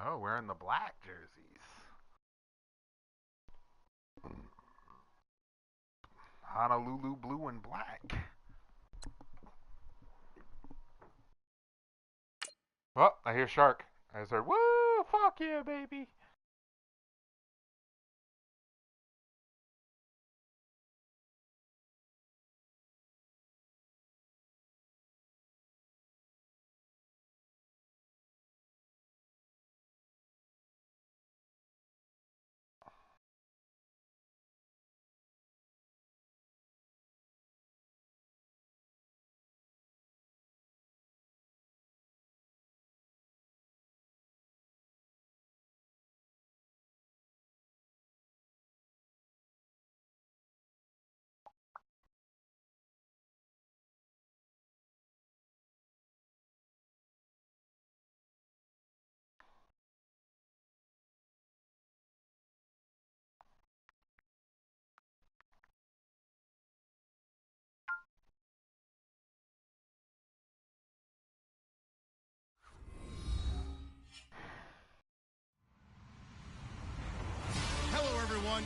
Oh, wearing the black jerseys. Honolulu blue and black. Oh, I hear shark. I just heard, woo, fuck yeah, baby.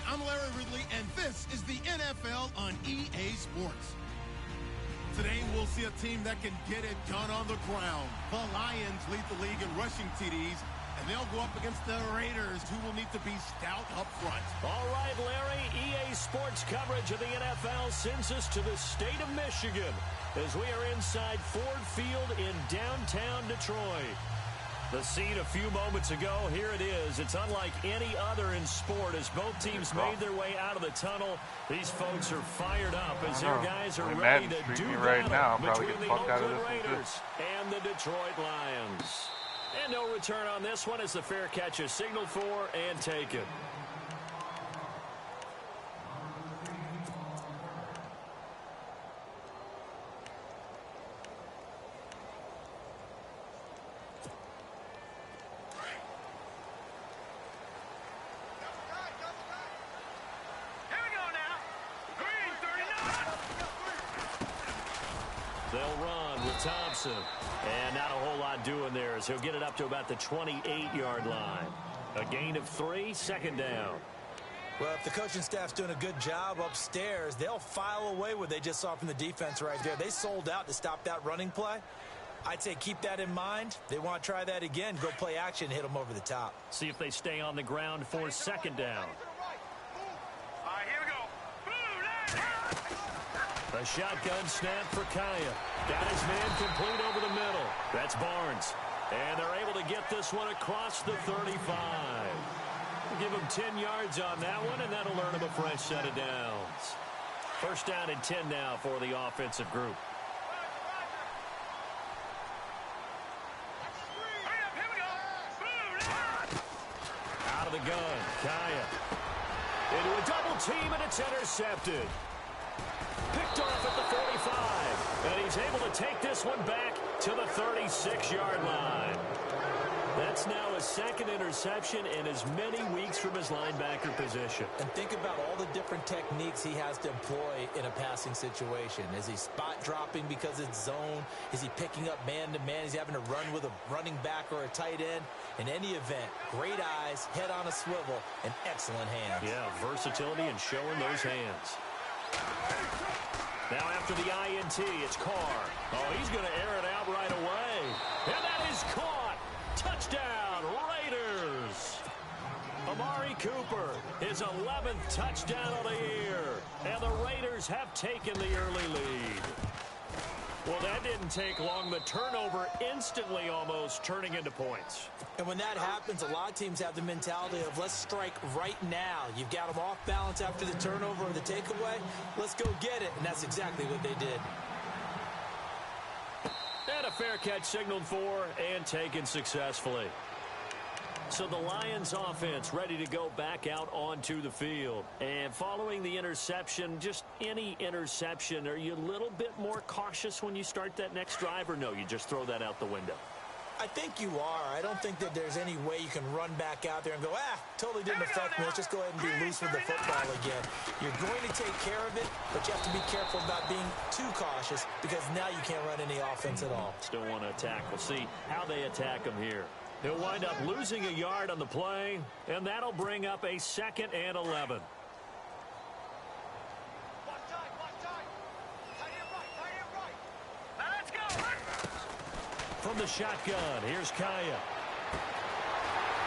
I'm Larry Ridley, and this is the NFL on EA Sports. Today, we'll see a team that can get it done on the ground. The Lions lead the league in rushing TDs, and they'll go up against the Raiders, who will need to be stout up front. All right, Larry, EA Sports coverage of the NFL sends us to the state of Michigan as we are inside Ford Field in downtown Detroit. The scene a few moments ago, here it is. It's unlike any other in sport as both teams made their way out of the tunnel. These folks are fired up as their guys are ready to do battle between the Oakland Raiders and the Detroit Lions. And no return on this one as the fair catch is signaled for and taken. They'll run with Thompson. And not a whole lot doing there as he'll get it up to about the 28-yard line. A gain of 3, second down. Well, if the coaching staff's doing a good job upstairs, they'll file away what they just saw from the defense right there. They sold out to stop that running play. I'd say keep that in mind. They want to try that again, go play action, hit them over the top. See if they stay on the ground for second down. A shotgun snap for Kaya. Got his man complete over the middle. That's Barnes. And they're able to get this one across the 35. Give him 10 yards on that one, and that'll earn him a fresh set of downs. First down and 10 now for the offensive group. Out of the gun, Kaya. Into a double team, and it's intercepted. Picked off at the 45, and he's able to take this one back to the 36-yard line. That's now his second interception in as many weeks from his linebacker position. And think about all the different techniques he has to employ in a passing situation. Is he spot dropping because it's zone? Is he picking up man-to-man? Is he having to run with a running back or a tight end? In any event, great eyes, head on a swivel, and excellent hands. Yeah, versatility and showing those hands. Now after the INT, it's Carr. Oh, he's going to air it out right away. And that is caught. Touchdown, Raiders. Amari Cooper, his 11th touchdown of the year. And the Raiders have taken the early lead. Well, that didn't take long. The turnover instantly almost turning into points. And when that happens, a lot of teams have the mentality of let's strike right now. You've got them off balance after the turnover or the takeaway. Let's go get it. And that's exactly what they did. And a fair catch signaled for and taken successfully. So the Lions offense ready to go back out onto the field. And following the interception, just any interception, are you a little bit more cautious when you start that next drive, or no, you just throw that out the window? I think you are. I don't think that there's any way you can run back out there and go, totally didn't affect me. Let's just go ahead and be loose with the football again. You're going to take care of it, but you have to be careful about being too cautious because now you can't run any offense at all. Still want to attack. We'll see how they attack them here. He'll wind up losing a yard on the play, and that'll bring up a 2nd and 11. From the shotgun, here's Kaya.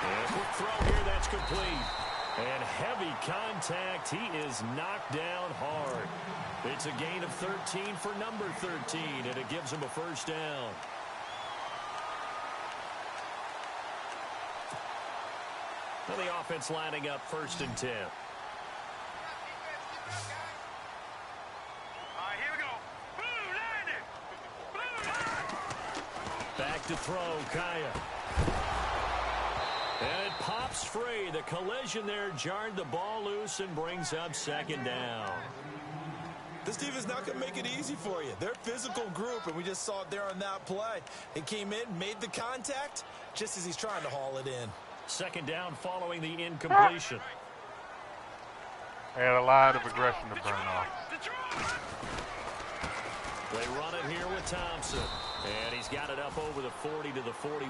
And a quick throw here, that's complete. And heavy contact. He is knocked down hard. It's a gain of 13 for number 13, and it gives him a first down. And the offense lining up 1st and 10. Back to throw, Kaya. And it pops free. The collision there jarred the ball loose and brings up 2nd down. This team is not going to make it easy for you. They're a physical group, and we just saw it there on that play. It came in, made the contact, just as he's trying to haul it in. 2nd down following the incompletion. They had a lot of aggression to burn off. They run it here with Thompson. And he's got it up over the 40 to the 41.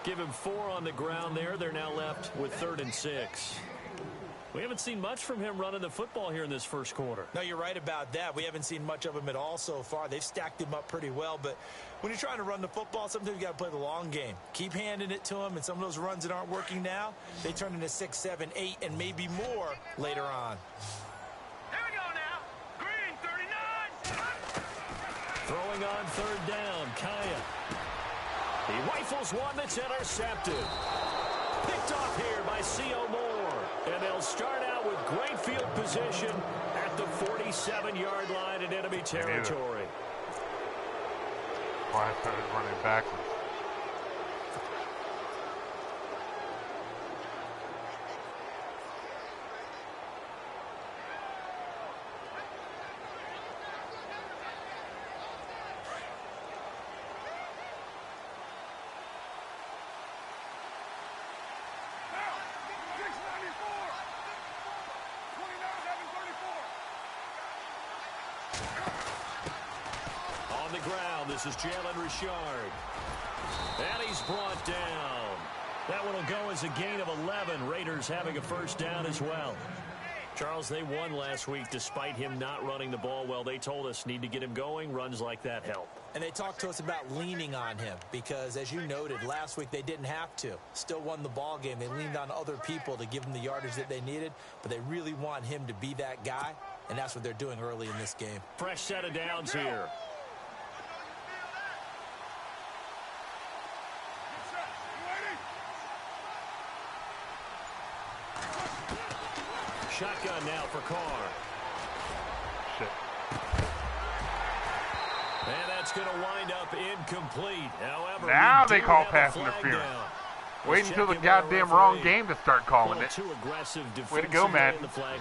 Give him 4 on the ground there. They're now left with 3rd and 6. We haven't seen much from him running the football here in this first quarter. No, you're right about that. We haven't seen much of him at all so far. They've stacked him up pretty well, but when you're trying to run the football, sometimes you got to play the long game. Keep handing it to him, and some of those runs that aren't working now, they turn into 6, 7, 8, and maybe more later on. Here we go now. Green, 39. Throwing on 3rd down, Kaya. He rifles one that's intercepted. Picked off here by C.O. Moore. And they'll start out with great field position at the 47-yard line in enemy territory. Why I started running backwards. On the ground, this is Jalen Richard. And he's brought down. That one will go as a gain of 11. Raiders having a first down as well. Charles, they won last week despite him not running the ball well. They told us need to get him going. Runs like that help. And they talked to us about leaning on him because, as you noted, last week they didn't have to. Still won the ball game. They leaned on other people to give them the yardage that they needed, but they really want him to be that guy, and that's what they're doing early in this game. Fresh set of downs here. Shotgun now for Carr. Shit. And that's going to wind up incomplete. However, now they call pass interference. Wait until the goddamn wrong game to start calling it. Too aggressive. Way to go, Matt.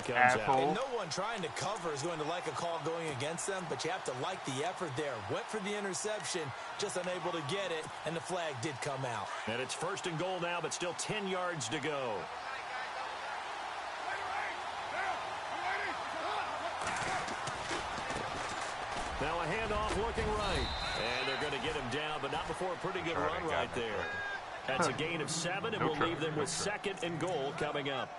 Asshole. And no one trying to cover is going to like a call going against them, but you have to like the effort there. Went for the interception, just unable to get it, and the flag did come out. And it's 1st and goal now, but still 10 yards to go. Now a handoff looking right. And they're going to get him down, but not before a pretty good run right there. That's a gain of 7, and we'll leave them with 2nd and goal coming up.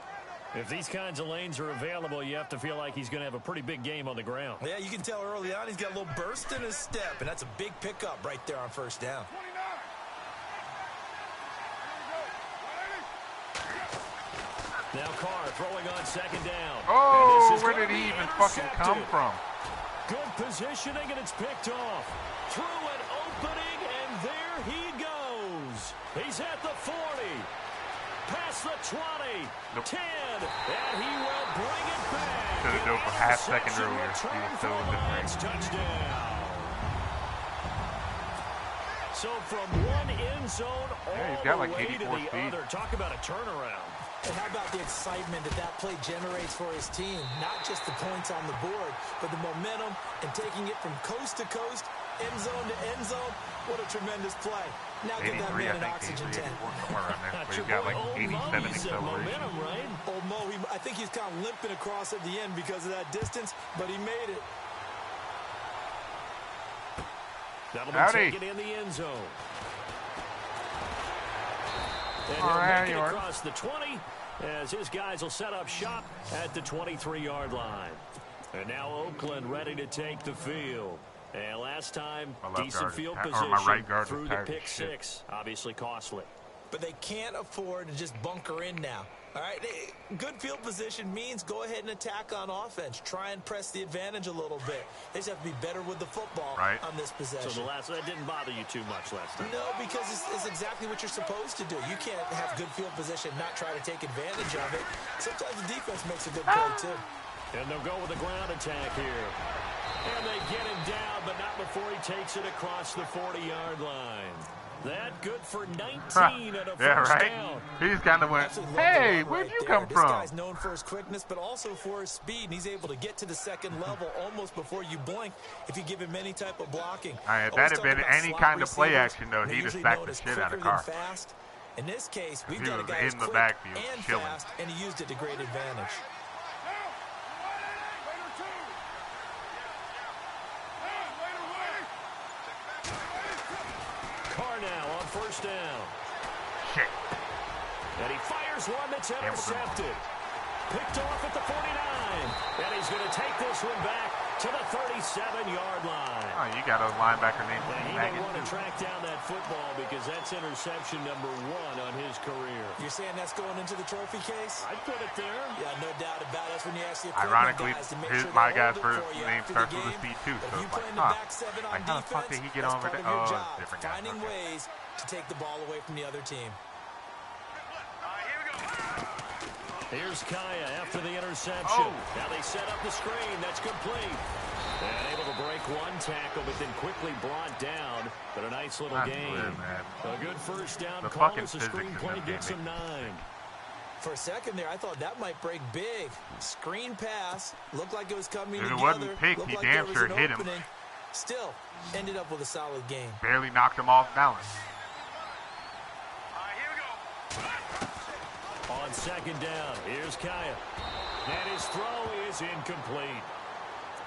If these kinds of lanes are available, you have to feel like he's going to have a pretty big game on the ground. Yeah, you can tell early on he's got a little burst in his step, and that's a big pickup right there on 1st down. Now Carr throwing on 2nd down. Oh, where did he even fucking come from? Good positioning, and it's picked off. Through an opening, and there he goes. He's at the 40. Past the 20. Nope. 10. And he will bring it back. Should have done for half second earlier. He was so different. Touchdown. So from one end zone all he's got like the way to 84 the speed. other. Talk about a turnaround. And how about the excitement that that play generates for his team? Not just the points on the board, but the momentum and taking it from coast to coast, end zone to end zone. What a tremendous play. Now give that man an oxygen tank. Somewhere around there. But he's got like 87 acceleration. Momentum, right? Old Mo, I think he's kind of limping across at the end because of that distance, but he made it. That'll be taken in the end zone. And he'll make it across the 20 as his guys will set up shop at the 23-yard line. And now Oakland ready to take the field. And last time, decent field position through the pick six. Obviously costly. But they can't afford to just bunker in now. All right, good field position means go ahead and attack on offense. Try and press the advantage a little bit. They just have to be better with the football on this possession. So that didn't bother you too much last time? No, because it's exactly what you're supposed to do. You can't have good field position and not try to take advantage of it. Sometimes the defense makes a good play, too. And they'll go with a ground attack here. And they get him down, but not before he takes it across the 40-yard line. That good for 19 at a first down. He's kind of went, hey, where'd you come from? This guy's known for his quickness, but also for his speed, and he's able to get to the second level almost before you blink if you give him any type of blocking. All right, if that had been any kind of play action, though, he'd have stacked the shit out of Carr. Fast. In this case, we've got a guy who's in the quick backfield, and fast, and he used it to great advantage. First down. Shit. And he fires one that's intercepted. Picked off at the 49. And he's going to take this one back to the 37-yard line. Oh, you got a linebacker named He may want to track down that football because that's interception number 1 on his career. You're saying that's going into the trophy case? I'd put it there. Yeah, no doubt about it. That's when you ask the ironically, guys to make sure my guy's for first name starts with a C too. So it's like, how the fuck did he get over there? Oh, different guy. Finding ways to take the ball away from the other team. Here's Kaya after the interception. Now they set up the screen. That's complete. And able to break one tackle, but then quickly brought down. But a nice little gain. A good first down call as the screen play gets him 9. For a second there, I thought that might break big. Screen pass. Looked like it was coming together. If it wasn't picked, he damn sure hit him. Still, ended up with a solid game. Barely knocked him off balance. On second down, here's Kaya. And his throw is incomplete.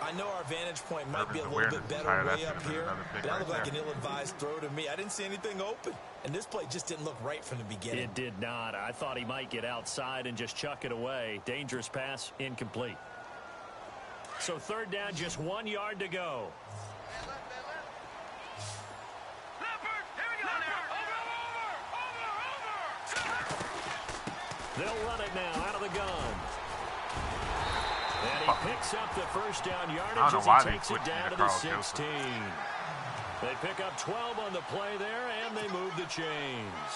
I know our vantage point might be a little bit better way up here, but that looked like an ill-advised throw to me. I didn't see anything open, and this play just didn't look right from the beginning. It did not. I thought he might get outside and just chuck it away. Dangerous pass, incomplete. So third down, just 1 yard to go. They'll run it now out of the gun. And he picks up the first down yardage as he takes it down to the 16. They pick up 12 on the play there, and they move the chains.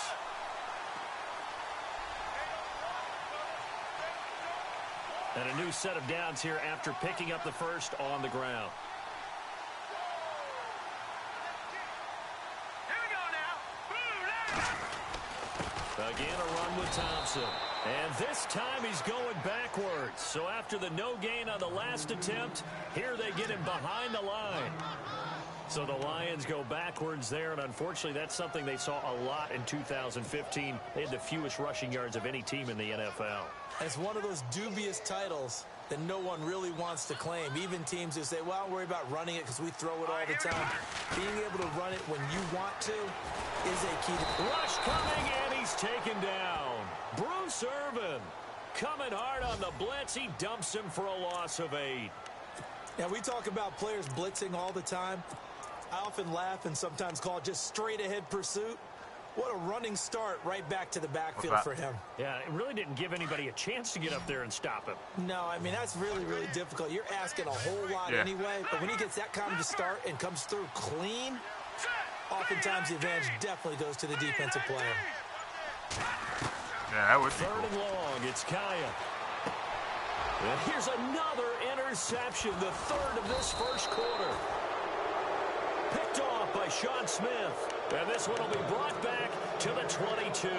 And a new set of downs here after picking up the first on the ground. Again, a run with Thompson. And this time he's going backwards. So after the no gain on the last attempt, here they get him behind the line. So the Lions go backwards there, and unfortunately that's something they saw a lot in 2015. They had the fewest rushing yards of any team in the NFL. It's one of those dubious titles that no one really wants to claim. Even teams who say, well, I'll worry about running it because we throw it all the time. Being able to run it when you want to is a key. Rush coming, and he's taken down. Bruce Irvin coming hard on the blitz. He dumps him for a loss of 8. Now, we talk about players blitzing all the time. I often laugh and sometimes call it just straight-ahead pursuit. What a running start right back to the backfield for him. Yeah, it really didn't give anybody a chance to get up there and stop him. No, I mean, that's really, really difficult. You're asking a whole lot anyway, but when he gets that kind of a start and comes through clean, oftentimes the advantage definitely goes to the defensive player. Yeah, that would be Third and long, it's Kaya. And here's another interception, the third of this first quarter. Picked off by Sean Smith. And this one will be brought back to the 22.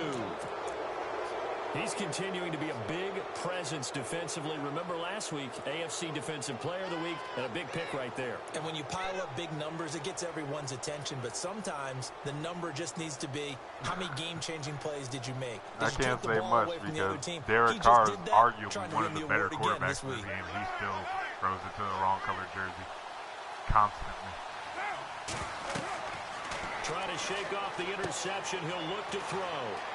He's continuing to be a big presence defensively. Remember last week, AFC Defensive Player of the Week, and a big pick right there. And when you pile up big numbers, it gets everyone's attention. But sometimes the number just needs to be, how many game-changing plays did you make? I can't say much because Derek Carr is arguably one of the better quarterbacks in the game. He still throws it to the wrong color jersey constantly. trying to shake off the interception. He'll look to throw.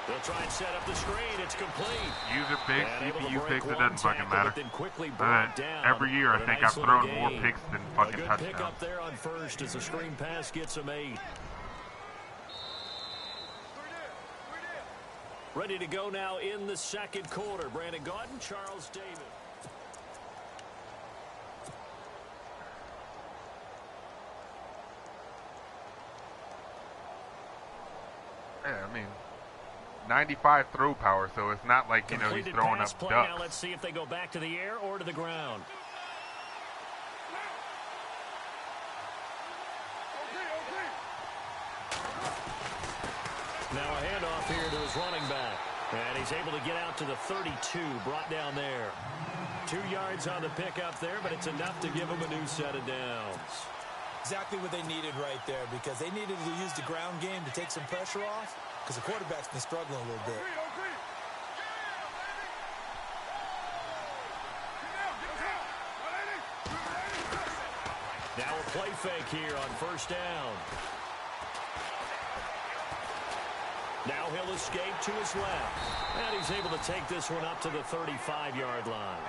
They'll try and set up the screen. It's complete. User picks, CPU picks, it doesn't fucking matter. Every year I think I've nice thrown more picks than fucking touchdowns. A good pick up there on first as the screen pass gets him 8. Ready to go now in the second quarter. Brandon Gaudin, Charles Davis. Yeah, I mean, 95 throw power, so it's not like, you know, he's throwing up ducks. Now let's see if they go back to the air or to the ground. Now a handoff here to his running back. And he's able to get out to the 32, brought down there. 2 yards on the pickup there, but it's enough to give him a new set of downs. Exactly what they needed right there, because they needed to use the ground game to take some pressure off, because the quarterback's been struggling a little bit. Now a play fake here on first down. Now he'll escape to his left. And he's able to take this one up to the 35-yard line.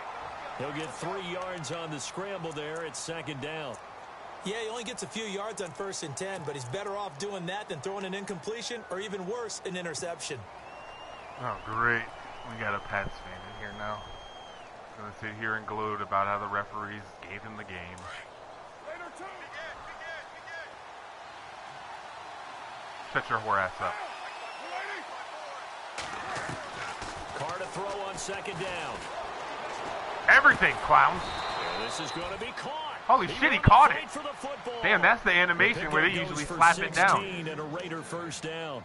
He'll get 3 yards on the scramble there at second down. Yeah, he only gets a few yards on 1st and 10, but he's better off doing that than throwing an incompletion or even worse, an interception. Oh, great. We got a Pats fan in here now. Going to sit here and gloat about how the referees gave him the game. Shut your whore ass up. Carr to throw on second down. Everything, clowns. And this is going to be caught. Holy shit, he caught it. Damn, that's the animation where they usually slap it down. And a Raider first down.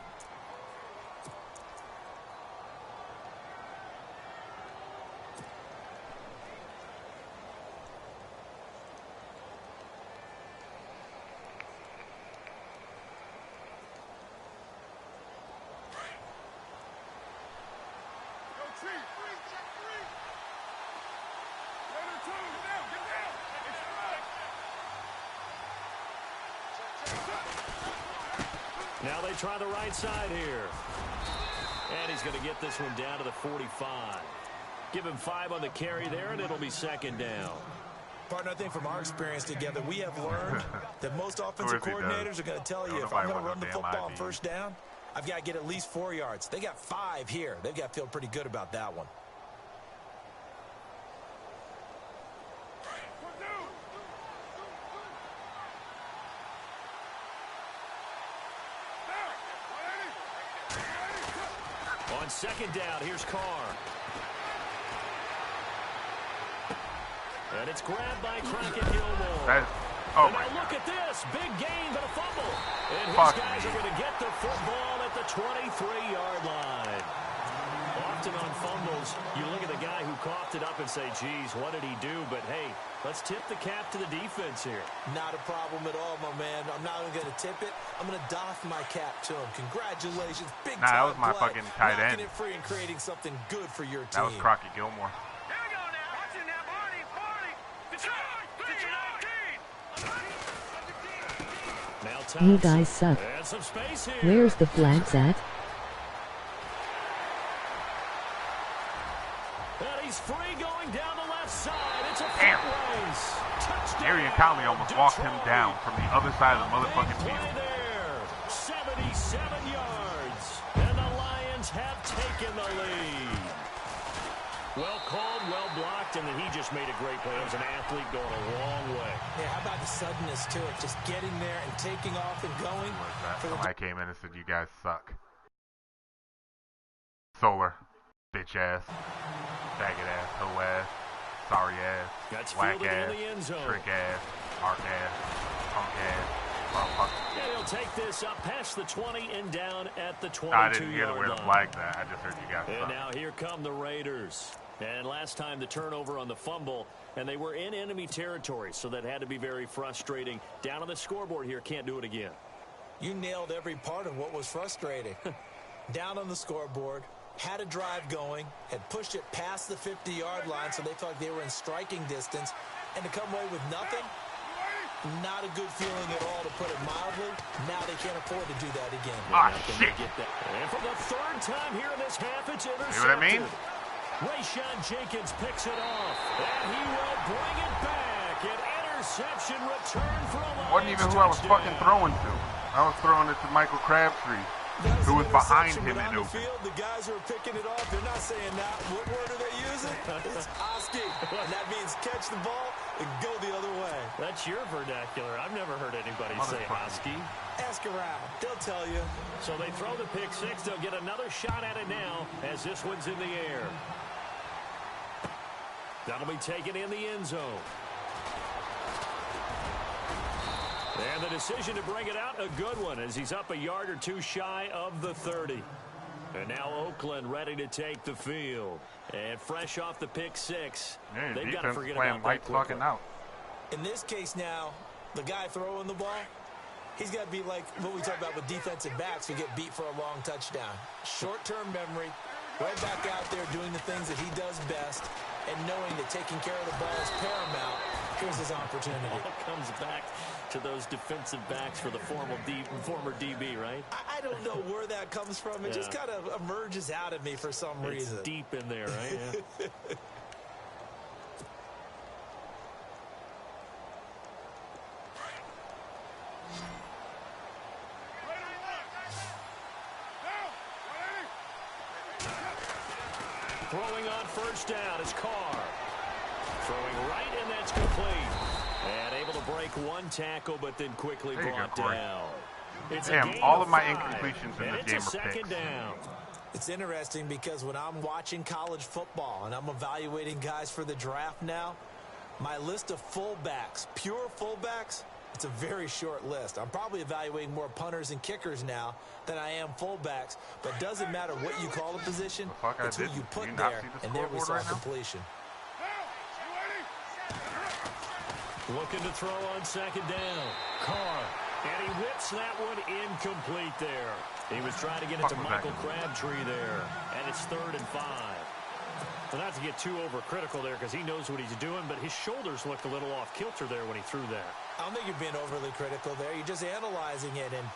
Now they try the right side here. And he's going to get this one down to the 45. Give him 5 on the carry there, and it'll be second down. Partner, I think from our experience together, we have learned that most offensive coordinators are going to tell you, if I'm going to run the football on first down, I've got to get at least 4 yards. They got 5 here. They've got to feel pretty good about that one. On second down, here's Carr. And it's grabbed by Crockett Gilmore. Oh and my now look at this. Big gain, but a fumble. And his guys are going to get the football at the 23-yard line. Often on fumbles, you look at the guy who coughed it up and say, geez, what did he do? But, hey, let's tip the cap to the defense here. Not a problem at all, my man. I'm not even going to tip it. I'm going to doff my cap to him. Congratulations. Big time that was my play. fucking tight end. Knocking it free and creating something good for your team. That was Crockett Gilmore. Here we go now. Watching now, Barney. You guys suck. Where's the flags at? And he's free going down the left side. It's a foot race. Touchdown. Arian Conley almost walked him down from the other side of the motherfucking field. There. 77 yards. And the Lions have taken the lead. Well called, well blocked, and then he just made a great play. He was an athlete going a long way. Yeah, how about the suddenness to it? Just getting there and taking off and going. I came in and said, you guys suck. Solar. Bitch ass. Faggot ass. Hoe ass. Sorry ass. Whack ass. Trick ass. Arc ass. Punk ass. Yeah, he'll take this up past the 20 and down at the 22-yard line. I didn't hear the word flag that. I just heard you guys suck. And now here come the Raiders. And last time the turnover on the fumble, and they were in enemy territory, so that had to be very frustrating. Down on the scoreboard here, can't do it again. You nailed every part of what was frustrating. Down on the scoreboard, had a drive going, had pushed it past the 50-yard line, so they thought they were in striking distance, and to come away with nothing, Not a good feeling at all, to put it mildly. Now they can't afford to do that again. Ah, shit. And for the third time here in this half, it's intercepted. See what I mean? Rayshawn Jenkins picks it off, and he will bring it back. An interception return for a Lions Wasn't even who I was fucking throwing to. I was throwing it to Michael Crabtree, who was behind him in open. The guys who are picking it off, they're not saying that. What word are they using? It's Oski. And that means catch the ball and go the other way. That's your vernacular. I've never heard anybody say Oski. Ask around. They'll tell you. So they throw the pick six. They'll get another shot at it now as this one's in the air. That'll be taken in the end zone. And the decision to bring it out, a good one, as he's up a yard or two shy of the 30. And now Oakland ready to take the field. And fresh off the pick six, yeah, they've got to forget playing about light that quickly. fucking out. In this case now, the guy throwing the ball, he's got to be like what we talk about with defensive backs who get beat for a long touchdown. Short-term memory, right back out there doing the things that he does best, and knowing that taking care of the ball is paramount. Here's his opportunity. It all comes back to those defensive backs for the former DB, right? I don't know where that comes from. It just kind of emerges out of me for some reason. It's deep in there, right? Yeah. Throwing on first down is Carr. Throwing right, and that's complete. And able to break one tackle, but then quickly brought down. Damn, all of my incompletions in this game are second down. It's interesting because when I'm watching college football and I'm evaluating guys for the draft now, my list of fullbacks, pure fullbacks, it's a very short list. I'm probably evaluating more punters and kickers now than I am fullbacks. But it doesn't matter what you call a position, it's who you put there, and there we saw completion. Looking to throw on second down. Carr. And he whips that one incomplete there. He was trying to get it to Michael Crabtree there. And it's 3rd and 5. Well, not to get too overcritical there because he knows what he's doing, but his shoulders looked a little off kilter there when he threw that. I don't think you're being overly critical there. You're just analyzing it, and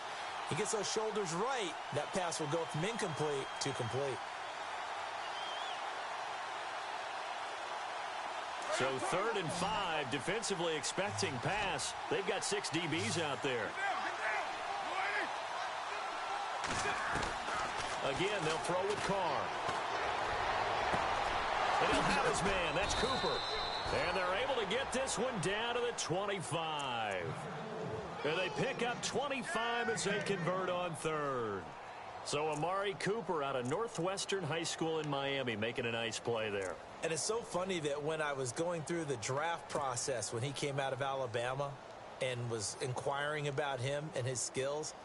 he gets those shoulders right. That pass will go from incomplete to complete. So 3rd and 5, defensively expecting pass. They've got 6 DBs out there. Again, they'll throw with Carr. And he'll have his man. That's Cooper. And they're able to get this one down to the 25. And they pick up 25 as they convert on 3rd. So Amari Cooper out of Northwestern High School in Miami making a nice play there. And it's so funny that when I was going through the draft process when he came out of Alabama and was inquiring about him and his skills,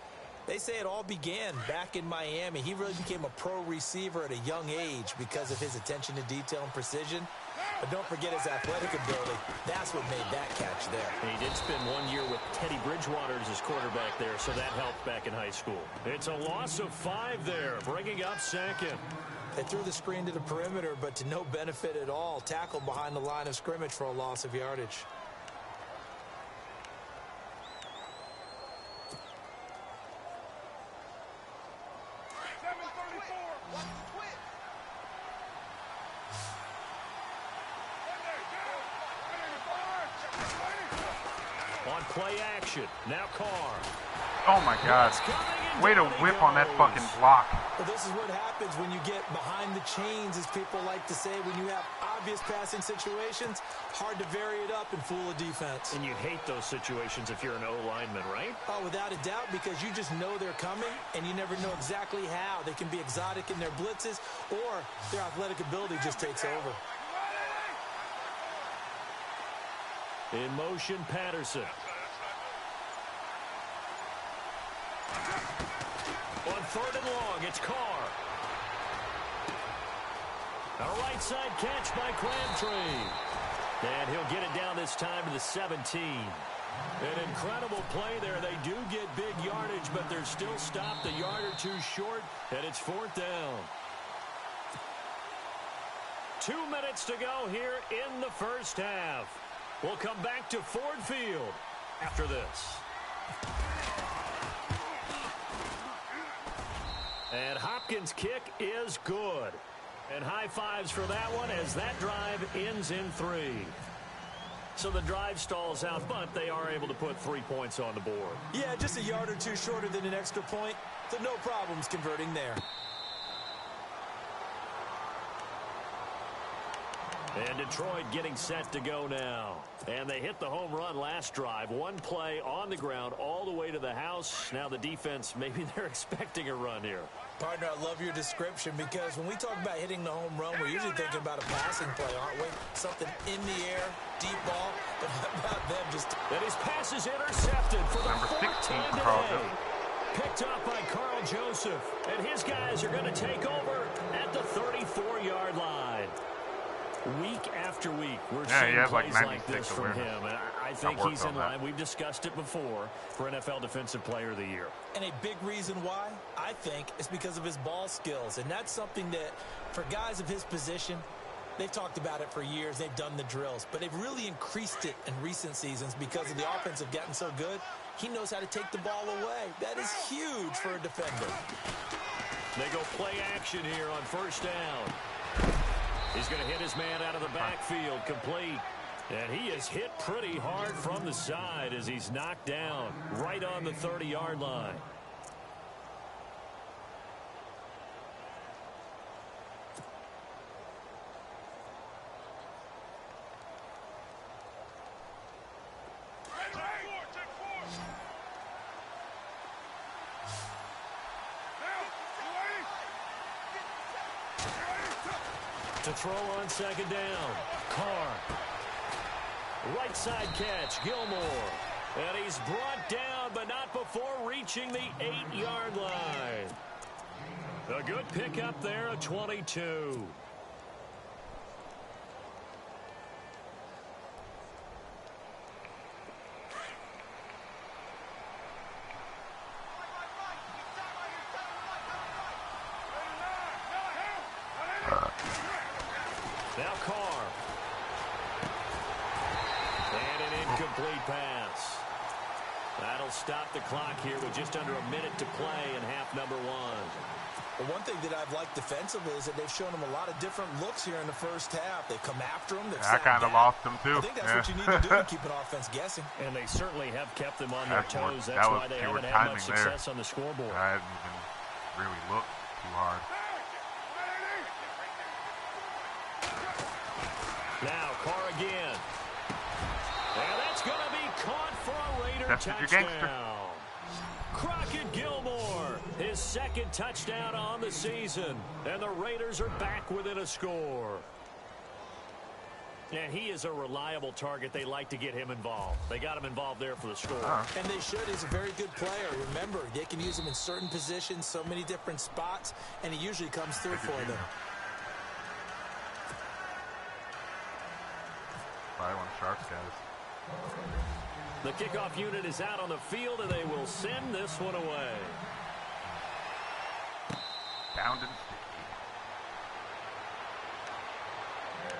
they say it all began back in Miami. He really became a pro receiver at a young age because of his attention to detail and precision. But don't forget his athletic ability. That's what made that catch there. And he did spend 1 year with Teddy Bridgewater as his quarterback there, so that helped back in high school. It's a loss of 5 there, bringing up second. They threw the screen to the perimeter, but to no benefit at all. Tackled behind the line of scrimmage for a loss of yardage. On play action, now Carr. Oh my God. Way to whip on that fucking block. Well, this is what happens when you get behind the chains, as people like to say. When you have obvious passing situations, hard to vary it up and fool a defense. And you hate those situations if you're an O-lineman, right? Oh, without a doubt, because you just know they're coming, and you never know exactly how. They can be exotic in their blitzes, or their athletic ability just takes over. In motion, Patterson. On 3rd and long, it's Carr. A right side catch by Crabtree. And he'll get it down this time to the 17. An incredible play there. They do get big yardage, but they're still stopped a yard or two short, and it's 4th down. 2 minutes to go here in the first half. We'll come back to Ford Field. after this. And Hopkins' kick is good. And high fives for that one as that drive ends in 3. So the drive stalls out, but they are able to put 3 points on the board. Yeah, just a yard or two shorter than an extra point, so no problems converting there. And Detroit getting set to go now. And they hit the home run last drive. One play on the ground all the way to the house. Now the defense, maybe they're expecting a run here. Partner, I love your description because when we talk about hitting the home run, we're usually thinking about a passing play, aren't we? Something in the air, deep ball, but how about them just... And his pass is intercepted for the fourth time today. Picked up by Carl Joseph. And his guys are going to take over at the 34-yard line. Week after week, we're seeing plays like this from him. And I think he's in line. We've discussed it before for NFL Defensive Player of the Year. And a big reason why, I think, is because of his ball skills. And that's something that, for guys of his position, they've talked about it for years. They've done the drills. But they've really increased it in recent seasons because of the offense have gotten so good. He knows how to take the ball away. That is huge for a defender. They go play action here on first down. He's going to hit his man out of the backfield, complete. And he is hit pretty hard from the side as he's knocked down right on the 30-yard line. To throw on second down, Carr. Right side catch, Gilmore. And he's brought down, but not before reaching the 8-yard line. A good pickup there, a 22. Now Carr. And an incomplete pass. That'll stop the clock here with just under a minute to play in half number 1. Well, one thing that I've liked defensively is that they've shown him a lot of different looks here in the first half. They've come after him. I kind of lost him, too. I think that's what you need to do to keep an offense guessing. And they certainly have kept them on their toes. That's why they haven't had much success on the scoreboard. I hadn't even really looked too hard. Now Carr again. And that's going to be caught for a Raider touchdown. Crockett Gilmore, his second touchdown on the season. And the Raiders are back within a score. And he is a reliable target. They like to get him involved. They got him involved there for the score. And they should. He's a very good player. Remember, they can use him in certain positions, so many different spots, and he usually comes through for them. Probably one of Sharks guys. The kickoff unit is out on the field, and they will send this one away. Down and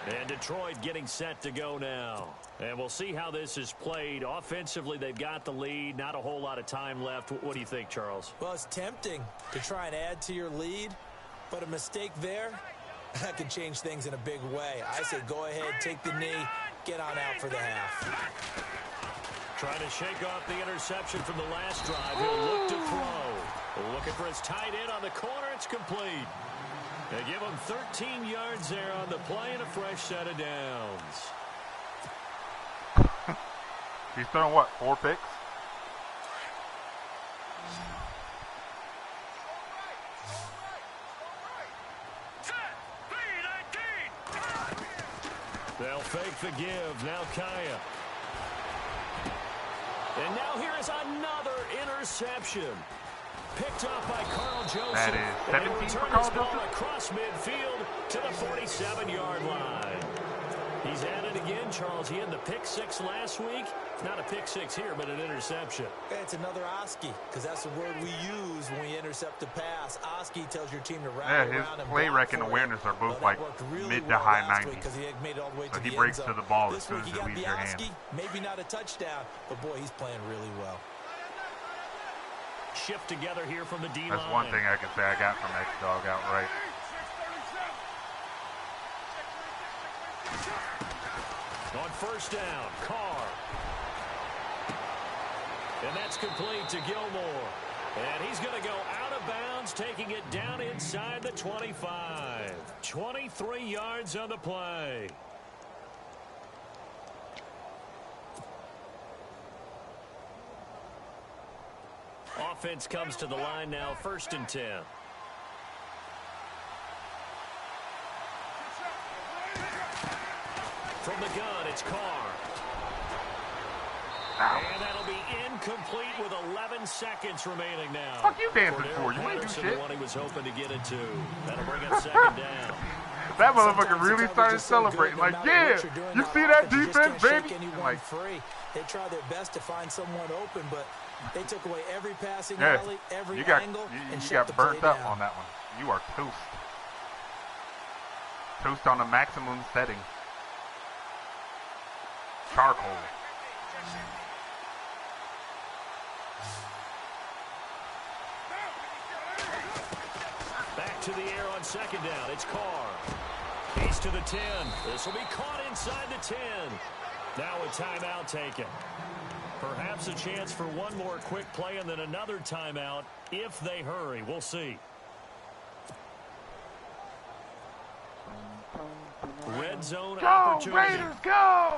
sticky. And Detroit getting set to go now. And we'll see how this is played. Offensively, they've got the lead. Not a whole lot of time left. What do you think, Charles? Well, it's tempting to try and add to your lead, but a mistake there, that could change things in a big way. I say go ahead, take the knee, get on out for the half. Trying to shake off the interception from the last drive. He'll look to throw. Looking for his tight end on the corner. It's complete. They give him 13 yards there on the play and a fresh set of downs. He's thrown, what, 4 picks? They'll fake the give. Now Kaya. And now here is another interception. Picked up by Carl Joseph. That is 17 for Carl Joseph. Across midfield to the 47-yard line. He's at it again, Charles. He had the pick six last week. Not a pick six here, but an interception. It's another Oski, because that's the word we use when we intercept a pass. Oski tells your team to rally around and his play rec and awareness are both like mid to high 90s. So he breaks to the ball as soon as it leaves your hand. Maybe not a touchdown, but boy, he's playing really well. Shift together here from the D-line. That's one thing I can say I got from X-Dog outright. On first down, Carr. And that's complete to Gilmore. And he's going to go out of bounds, taking it down inside the 25. 23 yards on the play. Offense comes to the line now, 1st and 10. From the gun, it's Carr. And that'll be incomplete with 11 seconds remaining now. Fuck you dancing for? You ain't do shit. The one he was hoping to get it to. That'll bring up 2nd down. That motherfucker really started celebrating. Like, yeah, you see that defense, baby? Like, they try their best to find someone open, but they took away every passing alley, every angle, and you got burnt up on that one. You are toast. Toast on the maximum setting. Charcoal. Back to the air on 2nd down. It's Carr. He's to the 10. This will be caught inside the 10. Now a timeout taken. Perhaps a chance for one more quick play and then another timeout if they hurry. We'll see. Red zone opportunity. Go, Raiders, go!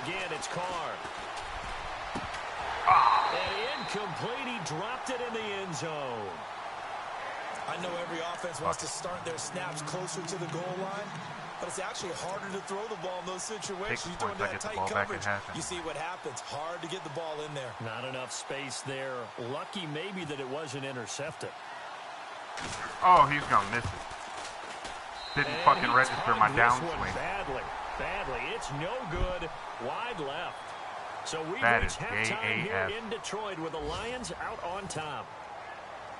Again, it's Carr. And incomplete. He dropped it in the end zone. I know every offense wants to start their snaps closer to the goal line, but it's actually harder to throw the ball in those situations. You throw that tight coverage, you see what happens. Hard to get the ball in there. Not enough space there. Lucky maybe that it wasn't intercepted. Oh, he's going to miss it. Didn't fucking register my downswing. Badly. It's no good. Wide left. So we reach halftime here in Detroit with the Lions out on top.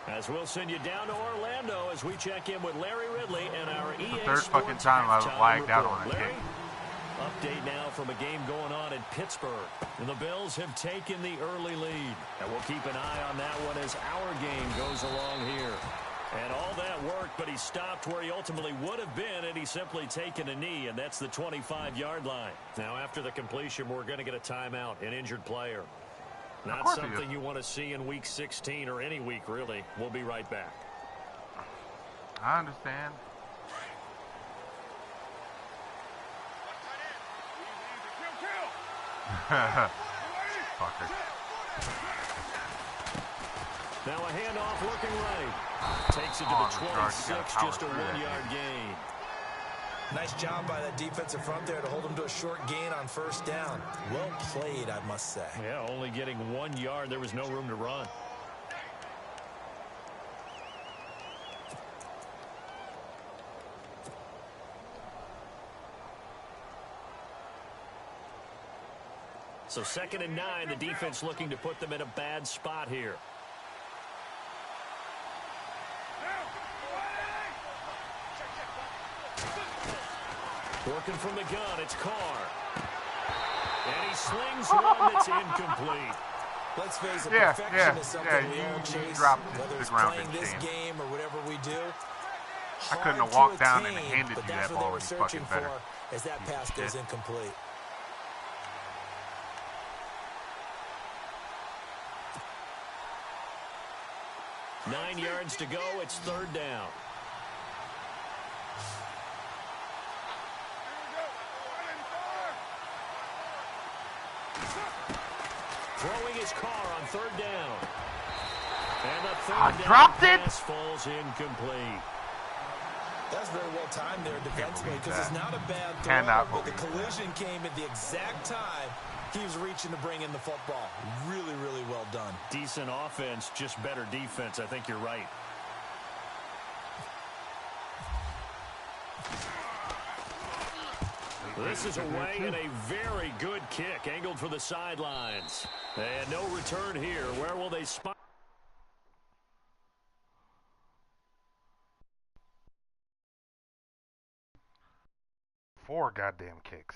As we'll send you down to Orlando as we check in with Larry Ridley and our EA Sports third fucking time I was lagged out on a kick. Update now from a game going on in Pittsburgh. And the Bills have taken the early lead. And we'll keep an eye on that one as our game goes along here. And all that worked, but he stopped where he ultimately would have been, and he's simply taken a knee, and that's the 25-yard line. Now, after the completion, we're going to get a timeout, an injured player. Not something you want to see in Week 16 or any week, really. We'll be right back. I understand. Fucker. Now a handoff looking right. Takes it to the 26, just a 1-yard gain. Nice job by that defensive front there to hold him to a short gain on 1st down. Well played, I must say. Yeah, only getting 1 yard. There was no room to run. So 2nd and 9, the defense looking to put them in a bad spot here. Working from the gun, it's Carr. And he slings one that's incomplete. Let's face it, perfection is something we all chase, whether it's playing this game or whatever we do. I couldn't have walked down and handed you that ball any fucking better. As that pass goes incomplete. Nine yards to go. It's 3rd down. Throwing his car on 3rd down. And the 3rd down pass falls incomplete. That's very well timed there defensively because it's not a bad throw, but the collision came at the exact time he was reaching to bring in the football. Really, really well done. Decent offense, just better defense. I think you're right. This is away and a very good kick, angled for the sidelines. And no return here. Where will they spot? 4 goddamn kicks.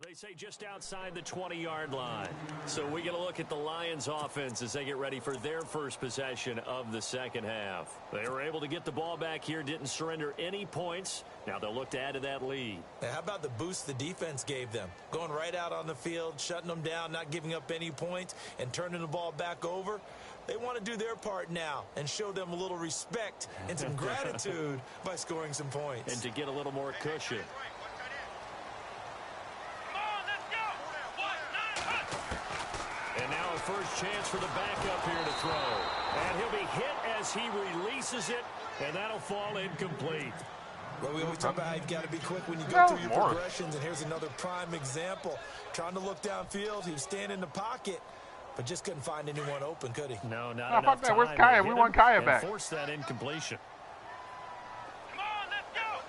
They say just outside the 20-yard line. So we get a look at the Lions offense as they get ready for their first possession of the second half. They were able to get the ball back here, didn't surrender any points. Now they'll look to add to that lead. Now, how about the boost the defense gave them? Going right out on the field, shutting them down, not giving up any points, and turning the ball back over. They want to do their part now and show them a little respect and some gratitude by scoring some points. And to get a little more cushion. And now a first chance for the backup here to throw. And he'll be hit as he releases it, and that'll fall incomplete. Well, we always talk about how you've got to be quick when you go through your progressions, and here's another prime example. Trying to look downfield, he was standing in the pocket, but just couldn't find anyone open, could he? No, not enough time. Where's Kaya? We want Kaya back. Force that incompletion. Come on, let's go.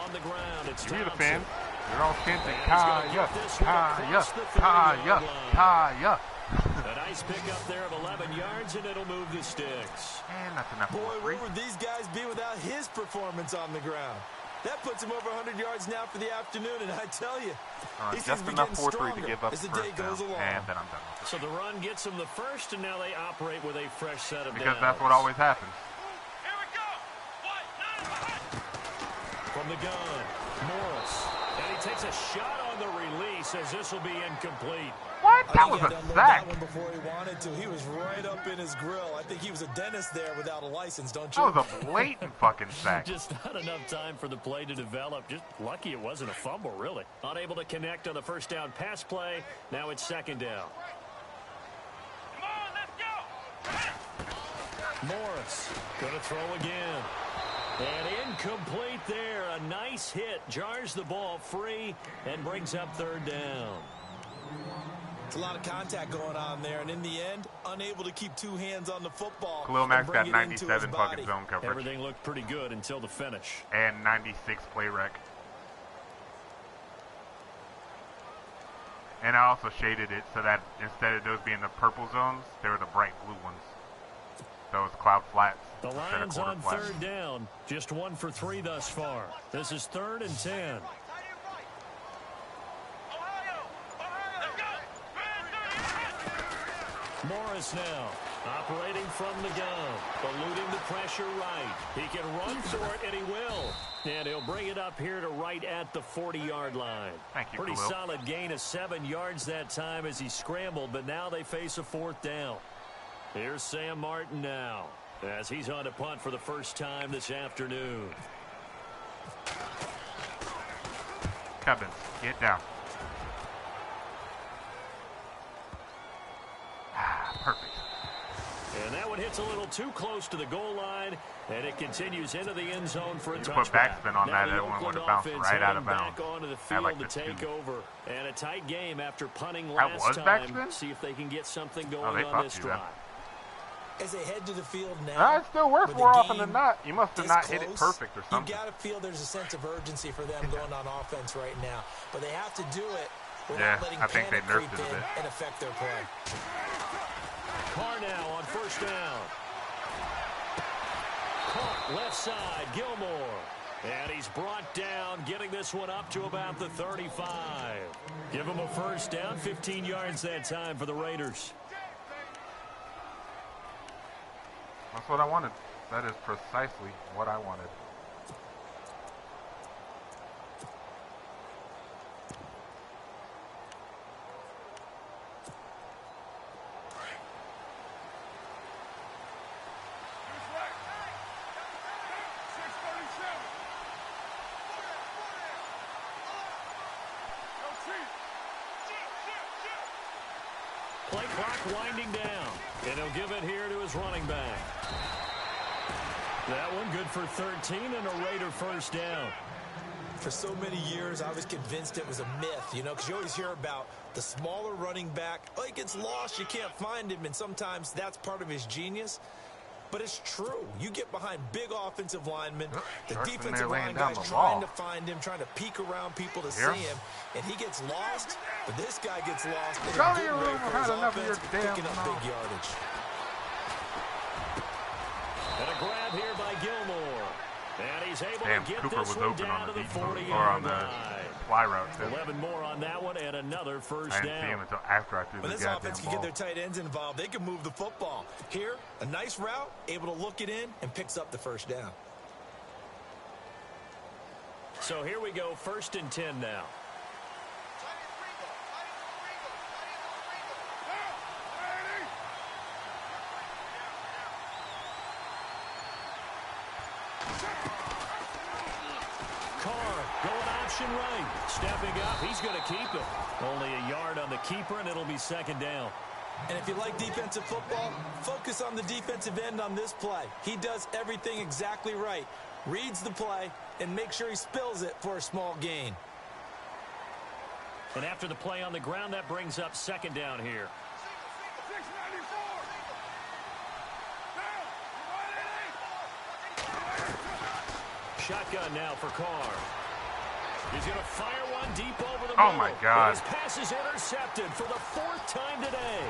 On the ground, it's You're the Thompson. fan. You're all chanting, Kaya, Kaya, Kaya, Kaya. A nice pickup there of 11 yards, and it'll move the sticks. And that's enough. Boy, where would these guys be without his performance on the ground? That puts him over 100 yards now for the afternoon, and I tell you, he seems just to be enough getting 4-3 to give up as the day goes along. And then I'm done with it. So the run gets them the first, and now they operate with a fresh set of Because downs. that's what always happens. Here we go. 1, 9, From the gun, Morris. And he takes a shot on the release as this will be incomplete. What? That was a sack. That one before he wanted to. He was right up in his grill. I think he was a dentist there without a license, don't you? That was a blatant fucking sack. Just not enough time for the play to develop. Just lucky it wasn't a fumble, really. Unable to connect on the first down pass play. Now it's second down. come on, let's go. Morris going to throw again. And incomplete there. A nice hit. Jars the ball free and brings up third down. It's a lot of contact going on there, and in the end, unable to keep two hands on the football. Khalil Mack's got 97 fucking zone coverage. Everything looked pretty good until the finish. And 96 play rec. And I also shaded it so that instead of those being the purple zones, they were the bright blue ones. Those cloud flats. The Lions on third down. Just 1 for 3 thus far. This is 3rd and 10. Morris now operating from the gun, eluding the pressure right. He can run for it, and he will. And he'll bring it up here to right at the 40-yard line. Thank you, Pretty Khalil. solid gain of 7 yards that time as he scrambled, but now they face a 4th down. Here's Sam Martin now as he's on to punt for the first time this afternoon. Kittens, get down. Perfect. And that one hits a little too close to the goal line, and it continues into the end zone for a touchback. You put backspin on Now that, the that one would have Oakland bounced offense right out of heading bounds. back onto the I field like to this take too. over. And a tight game after punting That last was time. backspin? See if they can get something going Oh, they on fucked this you then. drive. As they head to the field now, It still works with more the often than game not. You must have this not hit it close, perfect or something. You got to feel there's a sense of urgency for them going on offense right now. But they have to do it without letting I think they panic nerfed creep it a in bit. and affect their play. Carr now on first down. Caught left side, Gilmore. And he's brought down, getting this one up to about the 35. Give him a first down, 15 yards that time for the Raiders. That's what I wanted. That is precisely what I wanted. Play clock winding down. And he'll give it here to his running back. That one good for 13 and a Raider first down. For so many years, I was convinced it was a myth, you know, because you always hear about the smaller running back. Oh, he gets lost, you can't find him, and sometimes that's part of his genius. But it's true. You get behind big offensive linemen, the defensive line guys trying to find him, trying to peek around people to see him, and he gets lost, but this guy gets lost. And a good rate for his offense, picking up big yardage. And a grab here by Gilmore. And he's able Damn, to get Cooper this was one open down on to the the deep 40-yard line. fly route too. 11 more on that one and another first I didn't see him down. until after I threw When the this goddamn offense can get their tight ends involved, they can move the football. Here, a nice route, able to look it in, and picks up the first down. So here we go, 1st and 10 now. Right. Stepping up, he's going to keep it. Only a yard on the keeper, and it'll be 2nd down. And if you like defensive football, focus on the defensive end on this play. He does everything exactly right. Reads the play, and make sure he spills it for a small gain. And after the play on the ground, that brings up 2nd down here. Shotgun now for Carr. He's going to fire one deep over the middle. Oh, my God. And his pass is intercepted for the 4th time today.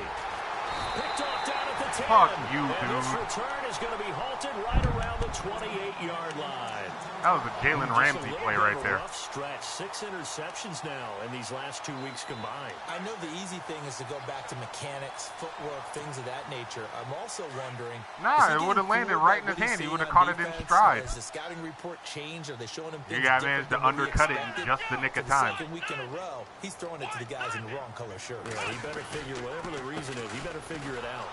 Picked off down at the 10. Fuck you, and dude. this return is going to be halted right around the 28-yard line. That was a Jalen Ramsey play right there. Rough stretch. 6 interceptions now in these last 2 weeks combined. I know the easy thing is to go back to mechanics, footwork, things of that nature. I'm also wondering. Nah, it would have landed right in his hand. He would have caught it in stride. Has the scouting report changed? Are they showing him things You got managed to undercut it in just the nick of time. Second week in a row, he's throwing it to the guys in the wrong color shirt. Yeah, he better figure, whatever the reason is, he better figure it out.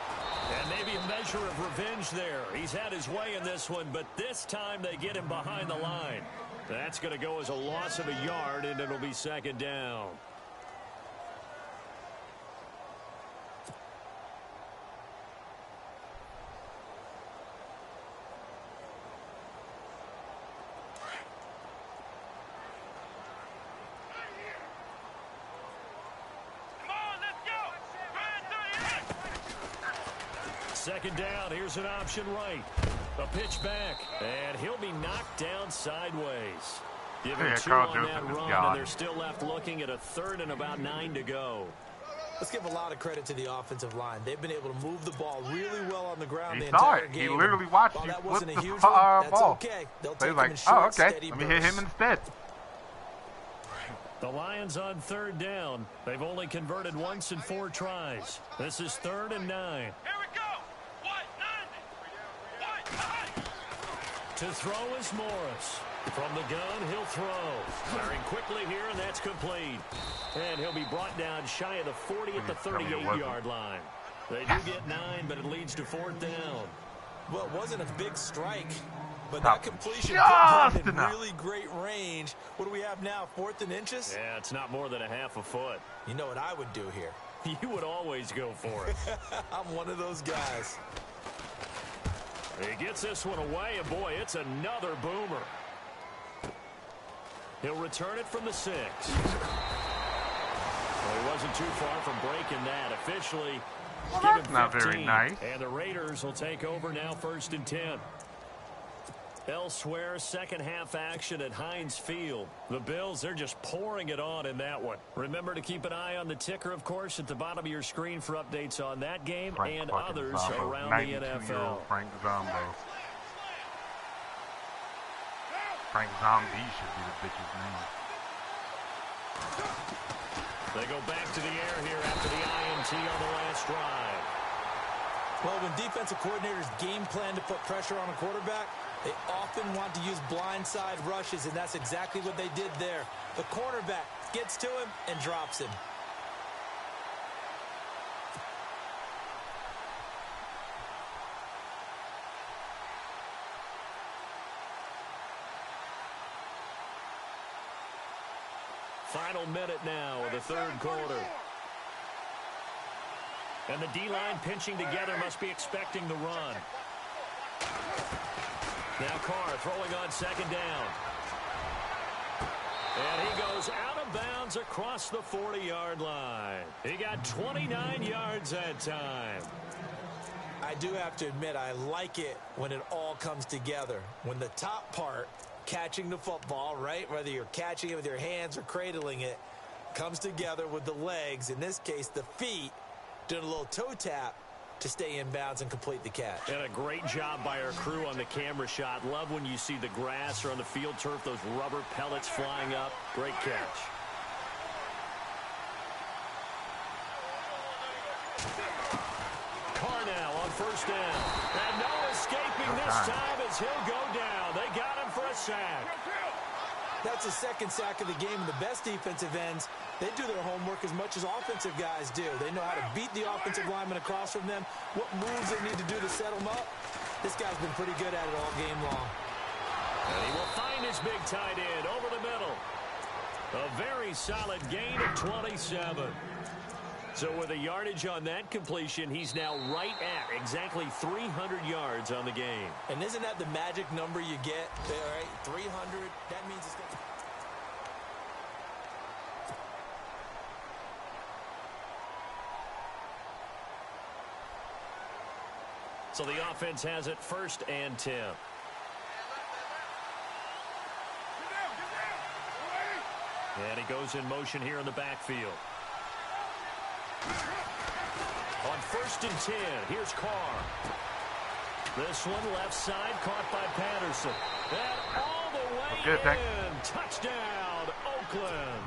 And maybe a measure of revenge there. He's had his way in this one, but this time they get him behind the line. That's going to go as a loss of a yard, and it'll be 2nd down. Second down, here's an option right. A pitch back, and he'll be knocked down sideways. Give him 2 on that run, and they're still left looking at a 3rd and about 9 to go. Let's give a lot of credit to the offensive line. They've been able to move the ball really well on the ground He the entire game. game. He literally watched you flip the ball. That's okay. They'll take him in short, steady let me hit him bursts. instead. The Lions on 3rd down. They've only converted once in 4 tries. This is 3rd and 9. Here we go. To throw is Morris. From the gun, he'll throw. Firing quickly here, and that's complete. And he'll be brought down shy of the 40 at the 38-yard line. They do get 9, but it leads to 4th down. Well, it wasn't a big strike, but that completion put him in really great range. What do we have now, 4th and inches? Yeah, it's not more than a half a foot. You know what I would do here? You would always go for it. I'm one of those guys. He gets this one away, and boy, it's another boomer. He'll return it from the 6. Well, he wasn't too far from breaking that. Officially, well, that's not very nice. And the Raiders will take over now, 1st and 10. Elsewhere, second half action at Heinz Field. The Bills, they're just pouring it on in that one. Remember to keep an eye on the ticker, of course, at the bottom of your screen for updates on that game and others around the NFL. Frank Zombo. Frank Zombie should be the bitch's name. They go back to the air here after the INT on the last drive. Well, when defensive coordinators game plan to put pressure on a quarterback, they often want to use blindside rushes, and that's exactly what they did there. The cornerback gets to him and drops him. Final minute now of the 3rd quarter. And the D-line pinching together must be expecting the run. Now Carr throwing on second down. And he goes out of bounds across the 40-yard line. He got 29 yards that time. I do have to admit, I like it when it all comes together. When the top part, catching the football, right, whether you're catching it with your hands or cradling it, comes together with the legs, in this case the feet, doing a little toe tap to stay in bounds and complete the catch. And a great job by our crew on the camera shot. Love when you see the grass or on the field turf, those rubber pellets flying up. Great catch. Carr now on first down. And no escaping this time as he'll go down. They got him for a sack. That's the second sack of the game, and the best defensive ends, they do their homework as much as offensive guys do. They know how to beat the offensive lineman across from them, what moves they need to do to set them up. This guy's been pretty good at it all game long. And he will find his big tight end over the middle. A very solid gain of 27. So with a yardage on that completion, he's now right at exactly 300 yards on the game. And isn't that the magic number you get there, right? 300, that means it's going to... So the offense has it 1st and 10. And he goes in motion here in the backfield. On 1st and 10, here's Carr. This one left side caught by Patterson. And all the way in. Touchdown, Oakland.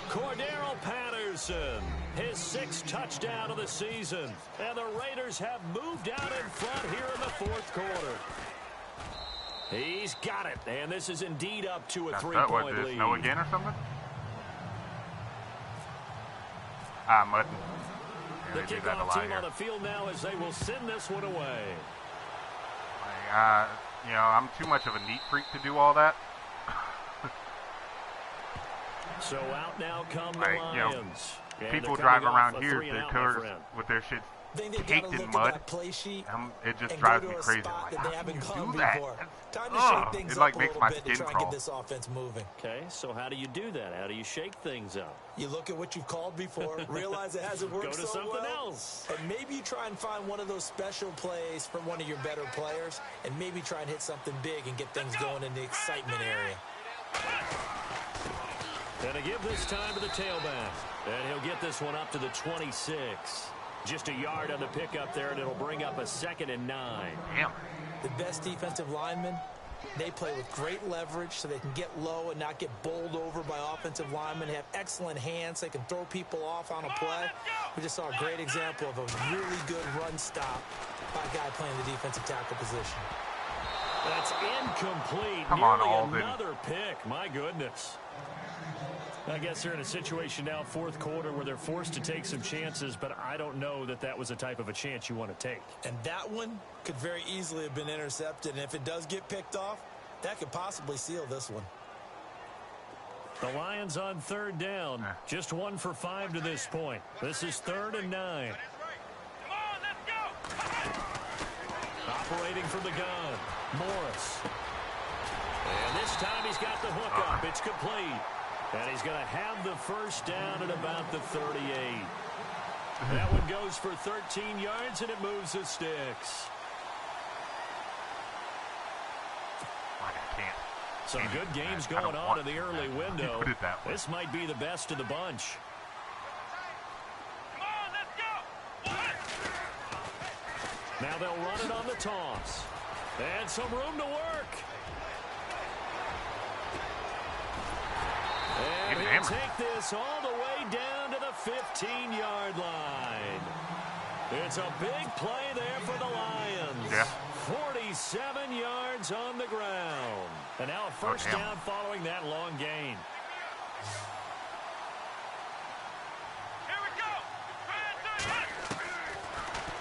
Cordero Patterson, his 6th touchdown of the season. And the Raiders have moved out in front here in the 4th quarter. He's got it. And this is indeed up to a 3-point lead. Snow again or something? Mud. The kickoff team on the field now as they will send this one away. You know, I'm too much of a neat freak to do all that. So out now come the Lions. You know, people driving around here with their shit caked in mud. It just drives me crazy. Like, how can you do that? It like makes my skin crawl. Get this offense moving. Okay, so how do you do that? How do you shake things up? You look at what you've called before, realize it hasn't worked Go to so something well, else. and maybe you try and find one of those special plays from one of your better players, and maybe try and hit something big and get things going in the excitement area. And to give this time to the tailback. And he'll get this one up to the 26. Just a yard on the pickup there, and it'll bring up a 2nd and 9. Damn. The best defensive linemen, they play with great leverage so they can get low and not get bowled over by offensive linemen. They have excellent hands. They can throw people off on a play. We just saw a great example of a really good run stop by a guy playing the defensive tackle position. That's incomplete. Come on, Alden. Another pick. My goodness. I guess they're in a situation now, 4th quarter, where they're forced to take some chances, but I don't know that that was the type of a chance you want to take. And that one could very easily have been intercepted, and if it does get picked off, that could possibly seal this one. The Lions on 3rd down. Just 1 for 5 to this point. This is 3rd and 9. Come on, let's go. Operating from the gun, Morris. And this time he's got the hook up. It's complete. And he's going to have the 1st down at about the 38. That one goes for 13 yards, and it moves the sticks. Some good games going on in the early window. This might be the best of the bunch. Come on, let's go. Now they'll run it on the toss. And some room to work. And he'll take this all the way down to the 15-yard line. It's a big play there for the Lions. Yeah. 47 yards on the ground. And now a 1st down following that long gain. Here we go.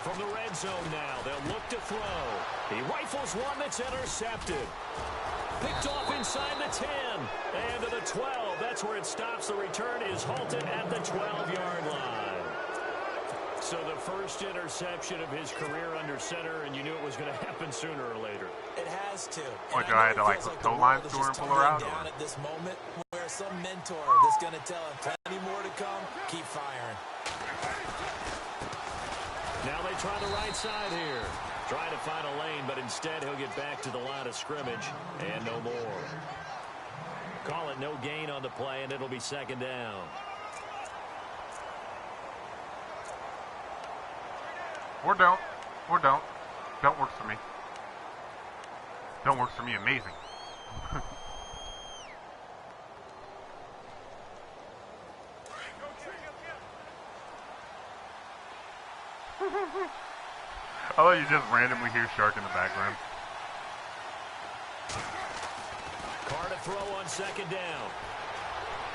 From the red zone now, they'll look to throw. He rifles one that's intercepted. Picked off inside the 10. And to the 12. That's where it stops. The return is halted at the 12-yard line. So the first interception of his career under center, and you knew it was going to happen sooner or later. It has to. What, do I have to like toe line to her and pull her out? Down at this moment where some mentor that's going to tell him plenty more to come, keep firing. Now they try the right side here. Trying to find a lane, but instead he'll get back to the line of scrimmage and no more. Call it no gain on the play, and it'll be second down. Or don't. Or don't. Don't works for me. Don't works for me. Amazing. I thought you just randomly hear Shark in the background. Carr to throw on second down.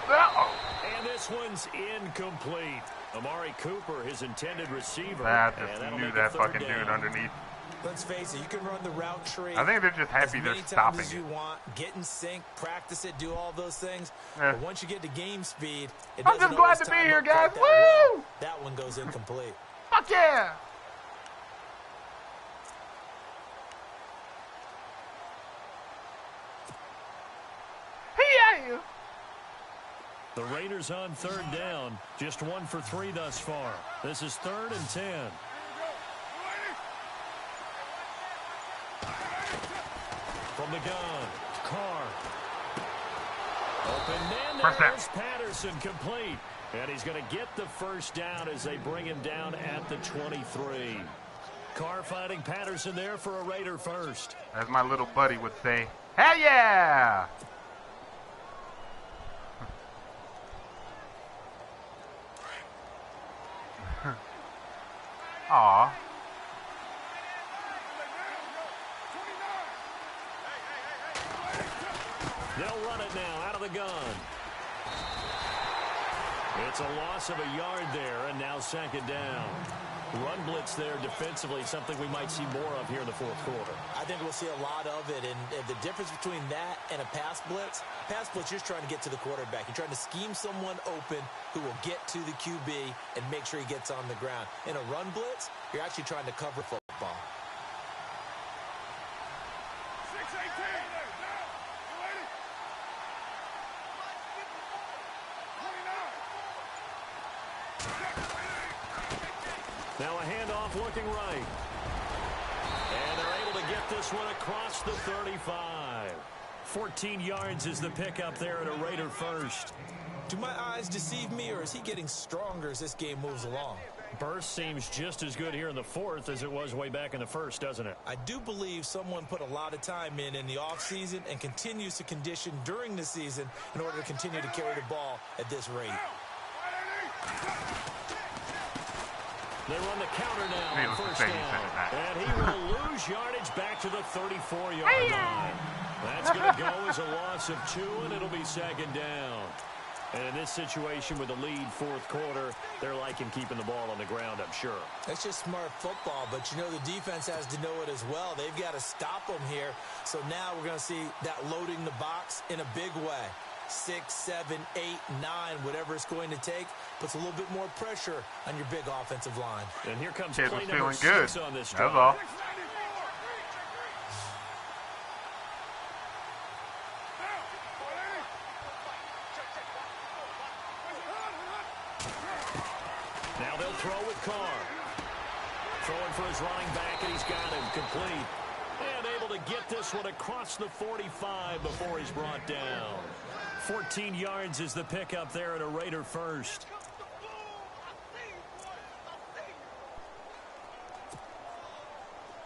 Uh-oh. And this one's incomplete. Amari Cooper, his intended receiver. I just knew that fucking dude underneath. Let's face it, you can run the route tree. I think they're just happy they're stopping it. As many times as you want, get in sync, practice it, do all those things. Yeah. But once you get to game speed, it I'm just glad to be here, guys. Woo! Well. That one goes incomplete. Fuck yeah! Yeah! The Raiders on third down. Just 1 for 3 thus far. This is 3rd and 10. From the gun, Carr. Open man, there's Patterson complete. And he's going to get the first down as they bring him down at the 23. Carr finding Patterson there for a Raider first. As my little buddy would say, hell yeah! Aw. They'll run it now out of the gun. It's a loss of a yard there, and now second down. Run blitz there defensively, something we might see more of here in the fourth quarter. I think we'll see a lot of it, and the difference between that and a pass blitz, you're just trying to get to the quarterback. You're trying to scheme someone open who will get to the QB and make sure he gets on the ground. In a run blitz, you're actually trying to cover football. Now a handoff looking right. And they're able to get this one across the 35. 14 yards is the pickup there at a Raider first. Do my eyes deceive me, or is he getting stronger as this game moves along? Burst seems just as good here in the fourth as it was way back in the first, doesn't it? I do believe someone put a lot of time in the offseason and continues to condition during the season in order to continue to carry the ball at this rate. They run the counter now on first down. And he will lose yardage back to the 34-yard line. That's going to go as a loss of 2, and it'll be second down. And in this situation with the lead fourth quarter, they're liking keeping the ball on the ground, I'm sure. That's just smart football, but you know the defense has to know it as well. They've got to stop them here. So now we're going to see that loading the box in a big way. 6, 7, 8, 9, whatever it's going to take, puts a little bit more pressure on your big offensive line. And here comes Kids play was number feeling 6 good. on this That's drive. all. Now they'll throw with Carr. Throwing for his running back, and he's got him complete. And able to get this one across the 45 before he's brought down. 14 yards is the pickup there at a Raider first.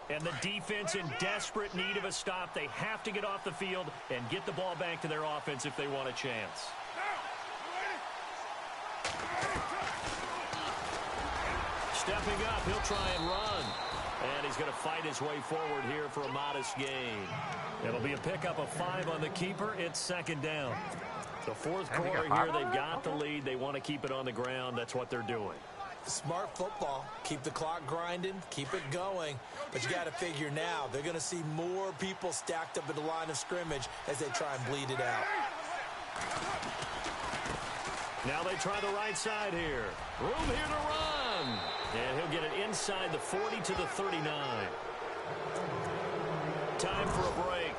And the defense in desperate need of a stop. They have to get off the field and get the ball back to their offense if they want a chance. Stepping up, he'll try and run. And he's going to fight his way forward here for a modest gain. It'll be a pickup of 5 on the keeper. It's second down. The fourth quarter here, they've got the lead. They want to keep it on the ground. That's what they're doing. Smart football. Keep the clock grinding. Keep it going. But you got to figure now, they're going to see more people stacked up at the line of scrimmage as they try and bleed it out. Now they try the right side here. Room here to run. And he'll get it inside the 40 to the 39. Time for a break.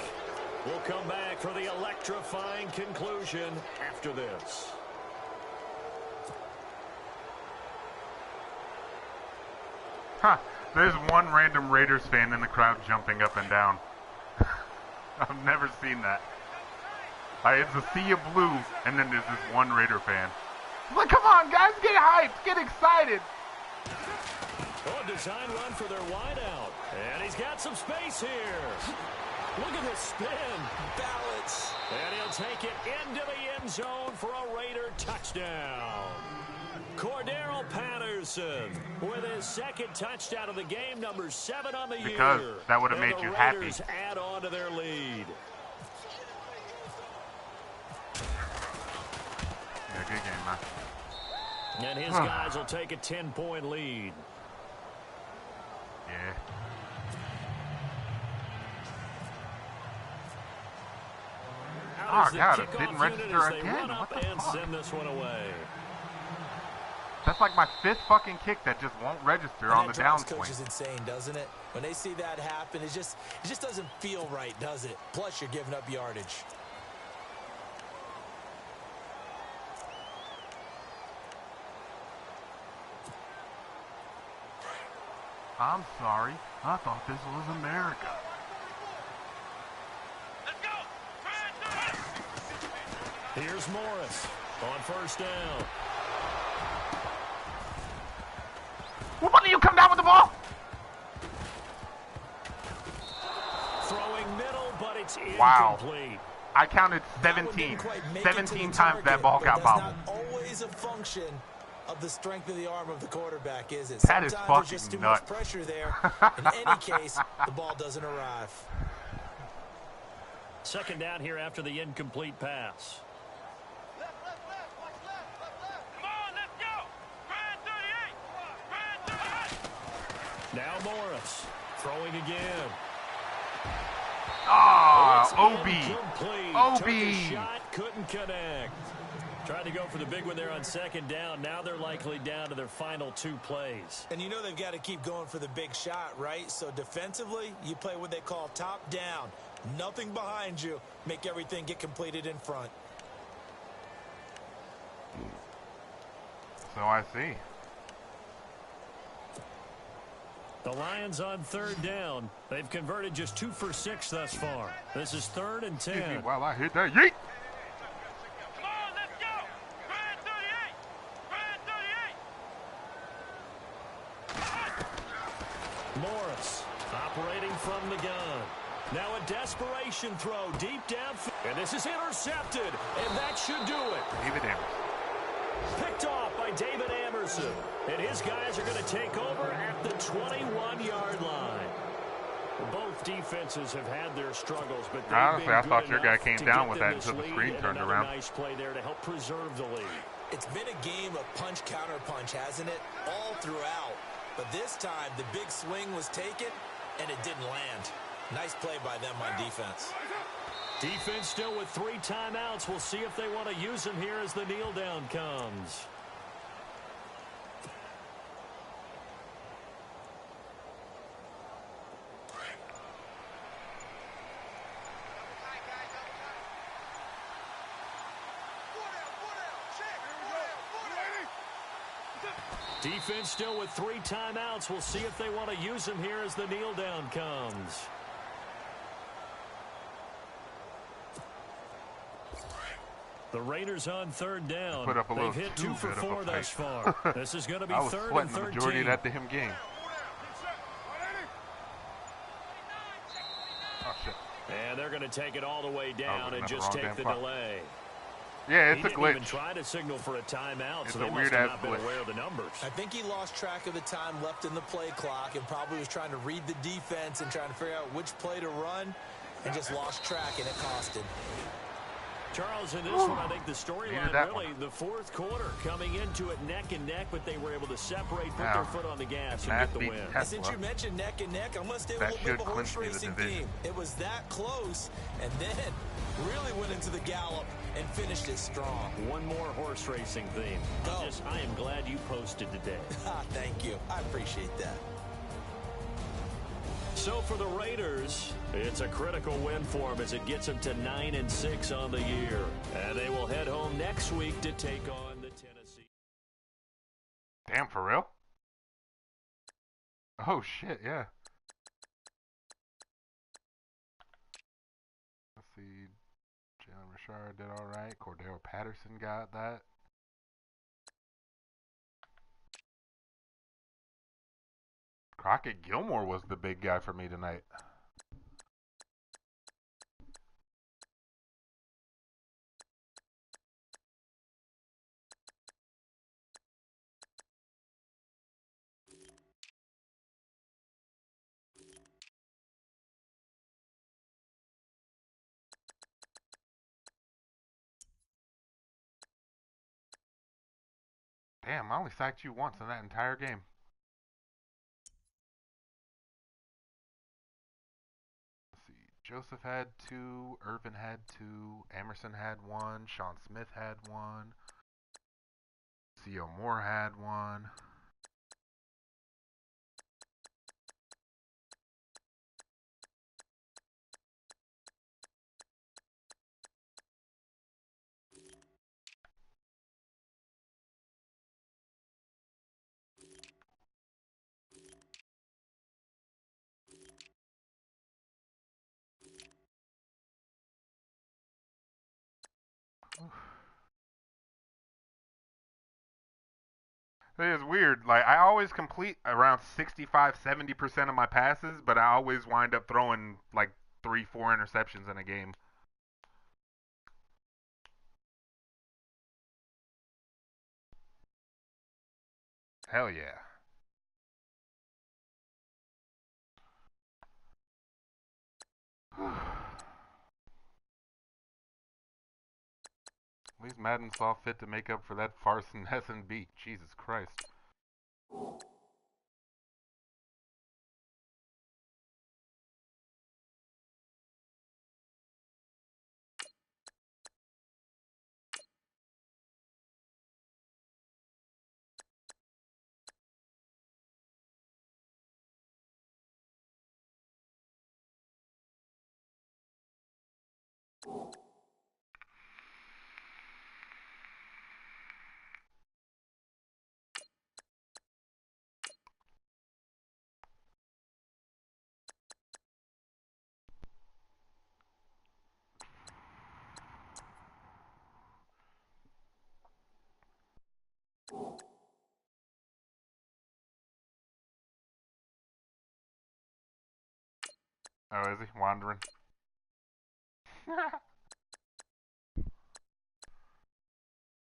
We'll come back for the electrifying conclusion after this. Huh. There's one random Raiders fan in the crowd jumping up and down. I've never seen that. It's a sea of blue, and then there's this one Raider fan. Like, come on, guys, get hyped, get excited. Oh, design run for their wideout. And he's got some space here. Look at this spin. Balance. And he'll take it into the end zone for a Raider touchdown. Cordero Patterson with his second touchdown of the game, number 7 on the year. Because that would have made you happy. The Raiders add on to their lead. Yeah, good game, man. And his guys will take a 10-point lead. Yeah. Oh, God, it didn't register again. What the fuck? Send this one away. That's like my 5th fucking kick that just won't register on the down coach point. Is insane, doesn't it? When they see that happen, it just doesn't feel right, does it? Plus, you're giving up yardage. I'm sorry. I thought this was America. Let's go. Here's Morris on first down. Well, why do you come down with the ball? Throwing middle, but it's incomplete. Wow. I counted 17. 17 times that ball got bobbled. That's not always a function of the strength of the arm of the quarterback, is it? That is Sometimes fucking there's just too nuts. much pressure there. In any case, the ball doesn't arrive. Second down here after the incomplete pass. Come on, let's go. Brand 38. Now Morris throwing again. OB. Took a shot, couldn't connect. Tried to go for the big one there on second down. Now they're likely down to their final 2 plays. And you know they've got to keep going for the big shot, right? So defensively, you play what they call top down. Nothing behind you. Make everything get completed in front. So I see. The Lions on third down. They've converted just 2 for 6 thus far. This is 3rd and 10. While I hit that, yeet! Come on, let's go. Brand 38. Morris operating from the gun. Now a desperation throw deep down. And this is intercepted. And that should do it. David Emerson. Picked off by David Emerson. And his guys are going to take over at the 21-yard line. Both defenses have had their struggles, but honestly, I thought your guy came down with that until the screen turned around. Nice play there to help preserve the lead. It's been a game of punch-counter-punch, hasn't it? All throughout. But this time, the big swing was taken, and it didn't land. Nice play by them on defense. Defense still with 3 timeouts. We'll see if they want to use them here as the kneel down comes. Defense still with 3 timeouts. We'll see if they want to use them here as the kneel down comes. The Raiders on third down. Put up a little They've hit 2 too for good of 4 a thus fight. far. This is going to be I was 3rd and sweating the 13. majority of that damn game. Oh, shit. And they're going to take it all the way down and just take the delay. Yeah, it's a glitch. He didn't even try to signal for a timeout, It's so a they must weird have ass not been glitch. aware of the numbers. I think he lost track of the time left in the play clock and probably was trying to read the defense and trying to figure out which play to run and just lost track, and it cost him. Charles, in this one, I think the storyline really, one. the fourth quarter, coming into it neck and neck, but they were able to separate, put their foot on the gas, and get the win. And since you mentioned neck and neck, I'm going to stay with a little bit of a horse racing theme. It was that close, and then really went into the gallop and finished it strong. One more horse racing theme. I am glad you posted today. Thank you. I appreciate that. So for the Raiders, it's a critical win for them as it gets them to 9-6 on the year. And they will head home next week to take on the Tennessee. Damn, for real? Oh, shit, yeah. Let's see. Jalen Richard did all right. Cordero Patterson got that. Crockett Gilmore was the big guy for me tonight. Damn, I only sacked you once in that entire game. Let's see. Joseph had 2, Irvin had 2, Emerson had 1, Sean Smith had 1, C.O. Moore had 1. It is weird. Like, I always complete around 65-70% of my passes, but I always wind up throwing like 3-4 interceptions in a game. Hell yeah. At least Madden saw fit to make up for that farce in Hessen beat. Jesus Christ. Oh, is he wandering?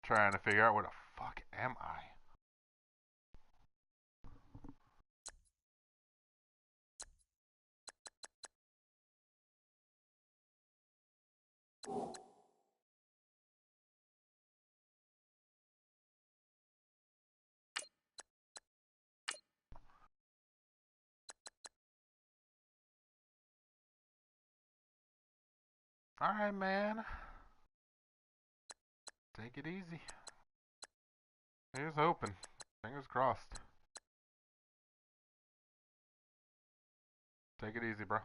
Trying to figure out where the fuck am I? Alright, man. Take it easy. Here's hoping. Fingers crossed. Take it easy, bro.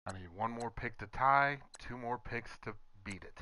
I need one more pick to tie, two more picks to beat it.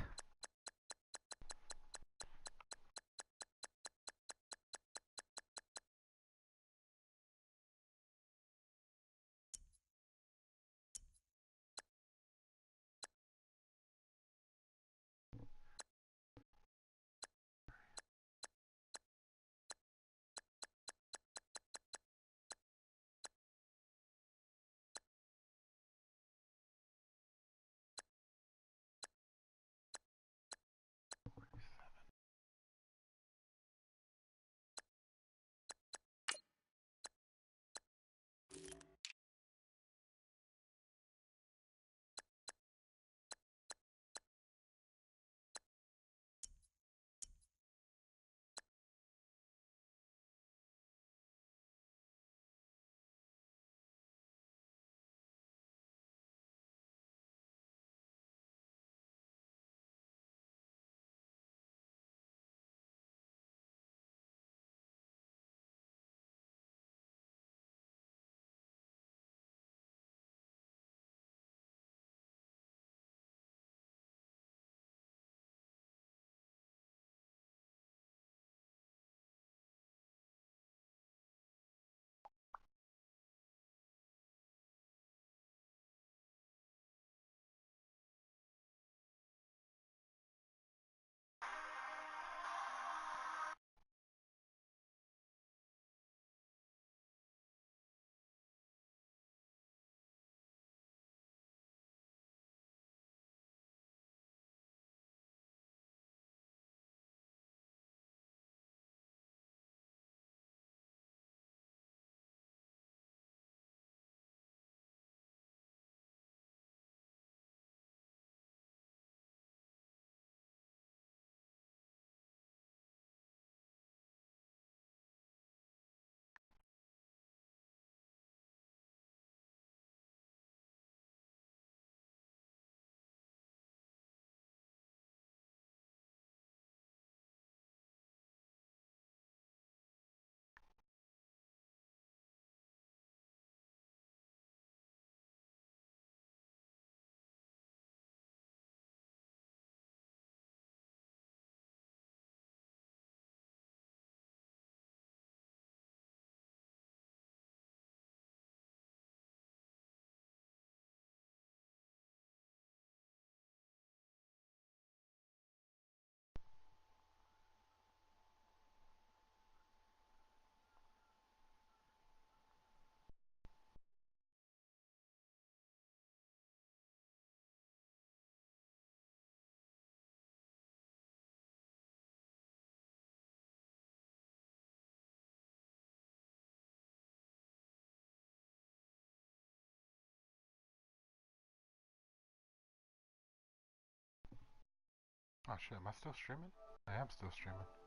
Oh shit, am I still streaming? I am still streaming.